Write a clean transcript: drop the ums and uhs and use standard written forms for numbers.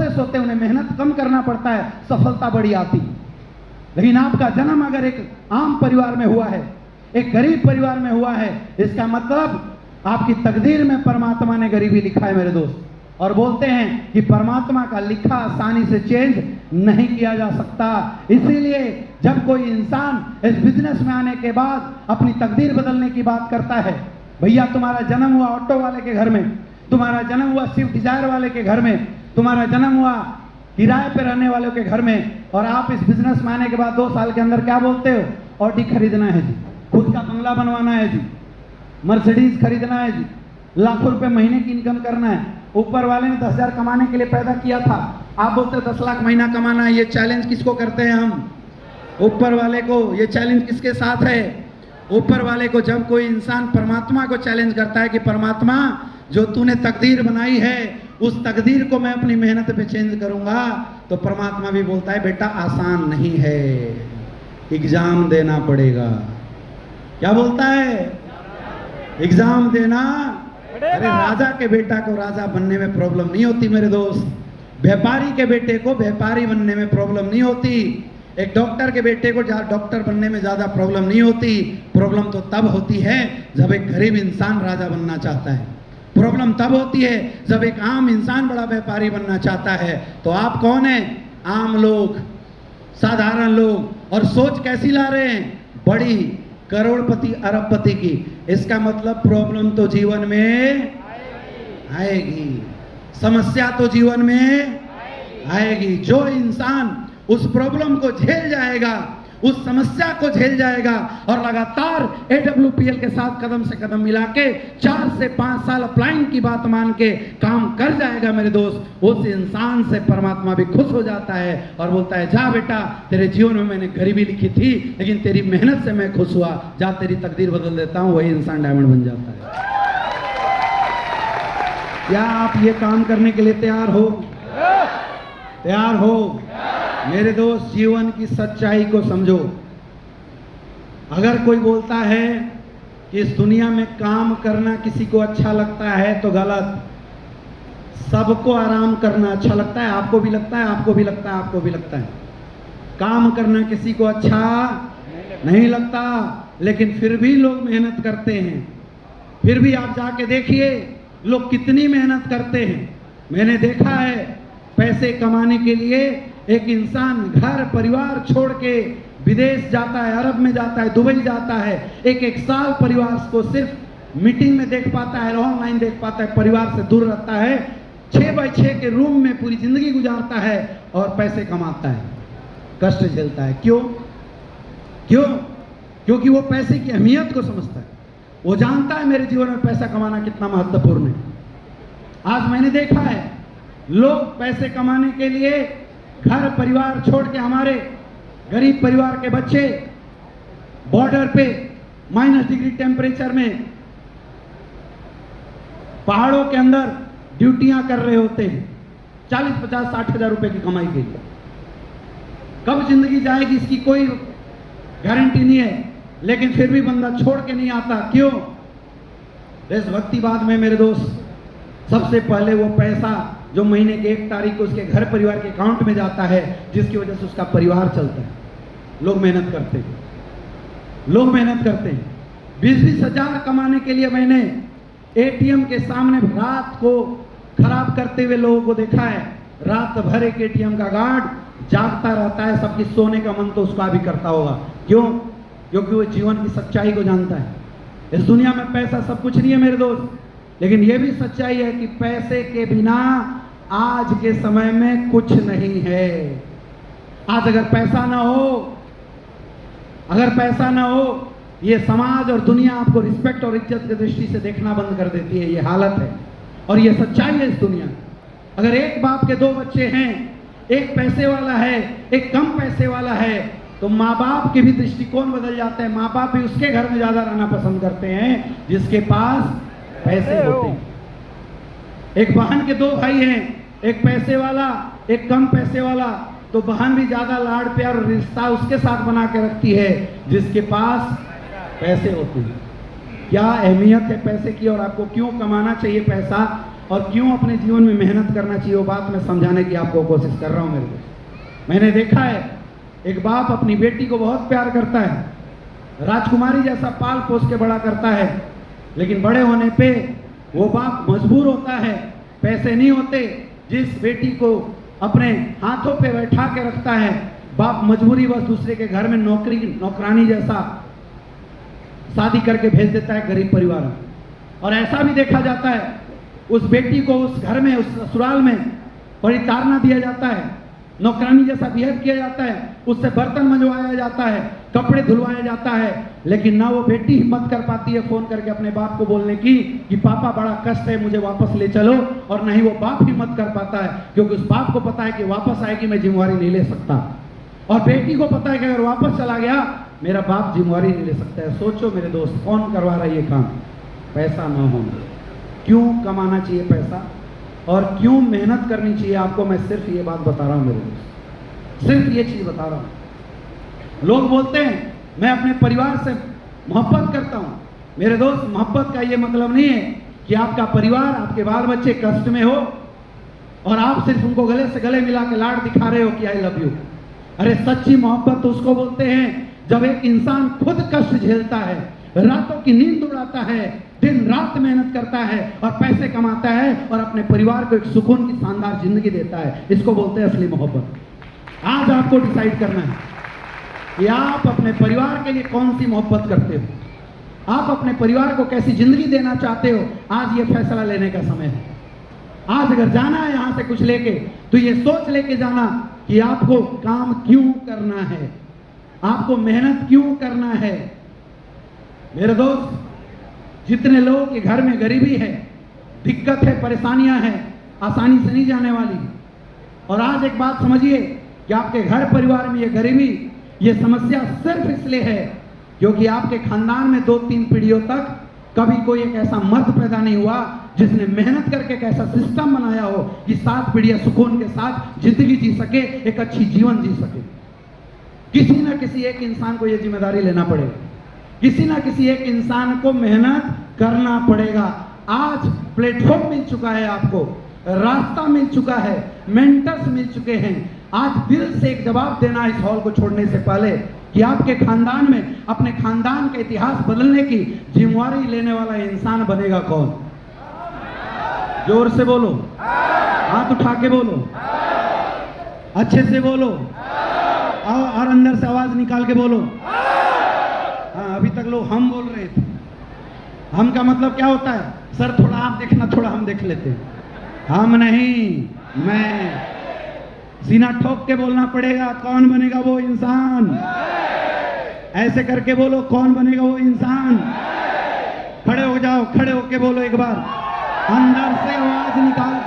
सोते सोते उन्हें मेहनत कम करना पड़ता है, सफलता बड़ी आती। लेकिन आपका जन्म अगर एक आम परिवार में हुआ है, एक गरीब परिवार में हुआ है, इसका मतलब आपकी तकदीर में परमात्मा ने गरीबी लिखा है मेरे दोस्त। और बोलते हैं कि परमात्मा का लिखा आसानी से चेंज नहीं किया जा सकता। इसीलिए जब कोई इंसान इस बिजनेस में आने के बाद अपनी तकदीर बदलने की बात करता है, भैया तुम्हारा जन्म हुआ ऑटो वाले के घर में, तुम्हारा जन्म हुआ स्विफ्ट डिजायर वाले के घर में, तुम्हारा जन्म हुआ किराए पे रहने वालों के घर में, और आप इस बिजनेस में आने के बाद 2 साल के अंदर क्या बोलते हो? ऑडी खरीदना है जी, खुद का बंगला बनवाना है जी, मर्सिडीज खरीदना है जी, लाखों रुपए महीने की इनकम करना है। ऊपर वाले ने 10,000 कमाने के लिए पैदा किया था, आप बोलते हो 10 लाख महीना कमाना है। ये चैलेंज किसको करते हैं हम? ऊपर वाले को। ये चैलेंज किसके साथ है? ऊपर वाले को। जब कोई इंसान परमात्मा को चैलेंज करता है कि परमात्मा जो तूने तकदीर बनाई है उस तकदीर को मैं अपनी मेहनत पे चेंज करूंगा, तो परमात्मा भी बोलता है बेटा आसान नहीं है, एग्जाम देना पड़ेगा। क्या बोलता है? एग्जाम देना। अरे राजा के बेटा को राजा बनने में प्रॉब्लम नहीं होती मेरे दोस्त, व्यापारी के बेटे को व्यापारी बनने में प्रॉब्लम नहीं होती, एक डॉक्टर के बेटे को डॉक्टर बनने में ज्यादा प्रॉब्लम नहीं होती। प्रॉब्लम तो तब होती है जब एक गरीब इंसान राजा बनना चाहता है। प्रॉब्लम तब होती है जब एक आम इंसान बड़ा व्यापारी बनना चाहता है। तो आप कौन है? आम लोग, साधारण लोग। और सोच कैसी ला रहे हैं? बड़ी, करोड़पति अरबपति की। इसका मतलब प्रॉब्लम तो जीवन में आएगी, समस्या तो जीवन में आएगी। जो इंसान उस प्रॉब्लम को झेल जाएगा, उस समस्या को झेल जाएगा और लगातार AWPL के साथ कदम से कदम मिला के 4 से 5 साल अपलाइन की बात मान के काम कर जाएगा मेरे दोस्त, उस इंसान से परमात्मा भी खुश हो जाता है और बोलता है जा बेटा, तेरे जीवन में मैंने गरीबी लिखी थी लेकिन तेरी मेहनत से मैं खुश हुआ, जा तेरी तकदीर बदल देता हूं। वही इंसान डायमंड बन जाता है। क्या आप ये काम करने के लिए तैयार हो? तैयार हो? मेरे दोस्त, जीवन की सच्चाई को समझो। अगर कोई बोलता है कि इस दुनिया में काम करना किसी को अच्छा लगता है तो गलत। सबको आराम करना अच्छा लगता है, आपको भी लगता है, आपको भी लगता है, आपको भी लगता है। काम करना किसी को अच्छा नहीं लगता, लेकिन फिर भी लोग मेहनत करते हैं। फिर भी आप जाके देखिए लोग कितनी मेहनत करते हैं। मैंने देखा है पैसे कमाने के लिए एक इंसान घर परिवार छोड़ के विदेश जाता है, अरब में जाता है, दुबई जाता है, एक साल परिवार को सिर्फ मीटिंग में देख पाता है, ऑनलाइन देख पाता है, परिवार से दूर रहता है, 6x6 के रूम में पूरी जिंदगी गुजारता है और पैसे कमाता है, कष्ट झेलता है। क्यों? क्यों? क्योंकि वो पैसे की अहमियत को समझता है। वो जानता है मेरे जीवन में पैसा कमाना कितना महत्वपूर्ण है। आज मैंने देखा है लोग पैसे कमाने के लिए घर परिवार छोड़ के, हमारे गरीब परिवार के बच्चे बॉर्डर पे -डिग्री टेम्परेचर में पहाड़ों के अंदर ड्यूटियां कर रहे होते हैं 40, 50, 60 हजार रुपए की कमाई के लिए। कब जिंदगी जाएगी इसकी कोई गारंटी नहीं है, लेकिन फिर भी बंदा छोड़ के नहीं आता। क्यों? देशभक्तिवाद में मेरे दोस्त, सबसे पहले वो पैसा जो महीने की 1 तारीख को उसके घर परिवार के अकाउंट में जाता है, जिसकी वजह से उसका परिवार चलता है। लोग मेहनत करते हैं, लोग मेहनत करते हैं। 20-20 हजार कमाने के लिए मैंने ATM के सामने रात को खराब करते हुए लोगों को देखा है। रात भर एक ATM का गार्ड जागता रहता है, सबकी सोने का मन तो उसका भी करता होगा। क्यों? क्योंकि वो जीवन की सच्चाई को जानता है। इस दुनिया में पैसा सब कुछ नहीं है मेरे दोस्त, लेकिन यह भी सच्चाई है कि पैसे के बिना आज के समय में कुछ नहीं है। आज अगर पैसा ना हो, अगर पैसा ना हो, ये समाज और दुनिया आपको रिस्पेक्ट और इज्जत की दृष्टि से देखना बंद कर देती है। ये हालत है और ये सच्चाई है इस दुनिया। अगर एक बाप के 2 बच्चे हैं, एक पैसे वाला है, एक कम पैसे वाला है, तो माँ बाप के भी दृष्टिकोण बदल जाते हैं। माँ बाप भी उसके घर में ज्यादा रहना पसंद करते हैं जिसके पास पैसे होते हैं। एक बहन के 2 भाई हैं, एक पैसे वाला, एक कम पैसे वाला, तो बहन भी ज्यादा लाड़ प्यार और रिश्ता उसके साथ बना के रखती है जिसके पास पैसे होते हैं। क्या अहमियत है पैसे की और आपको क्यों कमाना चाहिए पैसा, और क्यों अपने जीवन में मेहनत करना चाहिए, वो बात मैं समझाने की आपको कोशिश कर रहा हूँ। मेरे दोस्त, मैंने देखा है एक बाप अपनी बेटी को बहुत प्यार करता है, राजकुमारी जैसा पाल पोस के बड़ा करता है, लेकिन बड़े होने पे वो बाप मजबूर होता है, पैसे नहीं होते, जिस बेटी को अपने हाथों पे बैठा के रखता है बाप मजबूरी बस दूसरे के घर में नौकरानी जैसा शादी करके भेज देता है गरीब परिवार में। और ऐसा भी देखा जाता है उस बेटी को उस घर में, उस ससुराल में परिताड़ना दिया जाता है, नौकरानी जैसा बिहेव किया जाता है, उससे बर्तन मंजवाया जाता है, कपड़े धुलवाया जाता है, लेकिन ना वो बेटी हिम्मत कर पाती है फोन करके अपने बाप को बोलने की कि पापा बड़ा कष्ट है, मुझे वापस ले चलो, और ना ही वो बाप हिम्मत कर पाता है, क्योंकि उस बाप को पता है कि वापस आएगी मैं जिम्मेवारी नहीं ले सकता, और बेटी को पता है कि अगर वापस चला गया मेरा बाप जिम्मेवारी नहीं ले सकता है। सोचो मेरे दोस्त, कौन करवा रहा है ये काम? पैसा ना होना। क्यों कमाना चाहिए पैसा और क्यों मेहनत करनी चाहिए आपको, मैं सिर्फ ये बात बता रहा हूँ मेरे दोस्त, सिर्फ ये चीज बता रहा हूँ। लोग बोलते हैं मैं अपने परिवार से मोहब्बत करता हूँ। मेरे दोस्त, मोहब्बत का ये मतलब नहीं है कि आपका परिवार, आपके बाल बच्चे कष्ट में हो और आप सिर्फ उनको गले से गले मिला के लाड दिखा रहे हो कि आई लव यू। अरे सच्ची मोहब्बत तो उसको बोलते हैं जब एक इंसान खुद कष्ट झेलता है, रातों की नींद उड़ाता है, दिन रात मेहनत करता है और पैसे कमाता है और अपने परिवार को एक सुकून की शानदार जिंदगी देता है। इसको बोलते हैं असली मोहब्बत। आज आपको डिसाइड करना है कि आप अपने परिवार के लिए कौन सी मोहब्बत करते हो, आप अपने परिवार को कैसी जिंदगी देना चाहते हो। आज ये फैसला लेने का समय है। आज अगर जाना है यहां से कुछ लेके तो ये सोच लेके जाना कि आपको काम क्यों करना है, आपको मेहनत क्यों करना है। मेरे दोस्त, जितने लोगों के घर में गरीबी है, दिक्कत है, परेशानियां हैं, आसानी से नहीं जाने वाली। और आज एक बात समझिए कि आपके घर परिवार में ये गरीबी, ये समस्या सिर्फ इसलिए है क्योंकि आपके खानदान में 2-3 पीढ़ियों तक कभी कोई एक ऐसा मर्द पैदा नहीं हुआ जिसने मेहनत करके एक ऐसा सिस्टम बनाया हो कि 7 पीढ़ियां सुकून के साथ जिंदगी जी सके, एक अच्छी जीवन जी सके। किसी ना किसी एक इंसान को यह जिम्मेदारी लेना पड़ेगा, किसी ना किसी एक इंसान को मेहनत करना पड़ेगा। आज प्लेटफॉर्म मिल चुका है, आपको रास्ता मिल चुका है, मेंटर्स मिल चुके हैं। आज दिल से एक जवाब देना इस हॉल को छोड़ने से पहले कि आपके खानदान में, अपने खानदान का इतिहास बदलने की जिम्मेवारी लेने वाला इंसान बनेगा कौन? जोर से बोलो, हाथ उठा के बोलो, अच्छे से बोलो, और अंदर से आवाज निकाल के बोलो। हाँ, अभी तक लोग हम बोल रहे थे। हम का मतलब क्या होता है? सर थोड़ा आप देखना, थोड़ा हम देख लेते हैं। हम नहीं, मैं। सीना ठोक के बोलना पड़ेगा। कौन बनेगा वो इंसान? ऐसे करके बोलो, कौन बनेगा वो इंसान? खड़े हो जाओ, खड़े होके बोलो एक बार, अंदर से आवाज निकाल के।